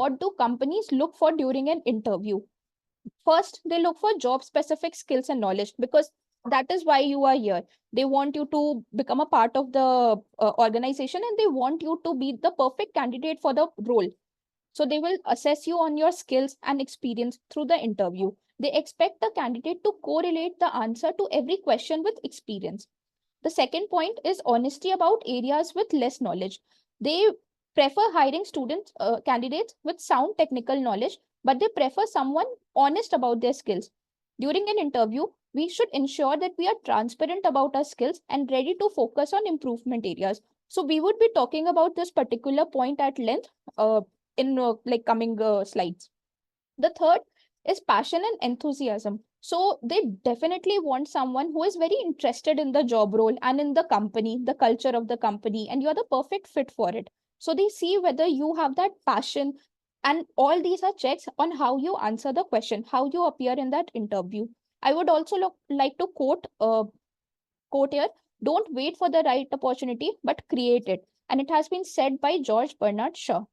what do companies look for during an interview? First, they look for job specific skills and knowledge, because that is why you are here. They want you to become a part of the organization, and they want you to be the perfect candidate for the role. So they will assess you on your skills and experience through the interview. They expect the candidate to correlate the answer to every question with experience. The second point is honesty about areas with less knowledge. They prefer hiring candidates with sound technical knowledge, but they prefer someone honest about their skills. During an interview, we should ensure that we are transparent about our skills and ready to focus on improvement areas. So we would be talking about this particular point at length in like coming slides. The third is passion and enthusiasm. So they definitely want someone who is very interested in the job role and in the company, the culture of the company, and you're the perfect fit for it. So they see whether you have that passion, and all these are checks on how you answer the question, how you appear in that interview. I would also like to quote here: don't wait for the right opportunity, but create it. And it has been said by George Bernard Shaw.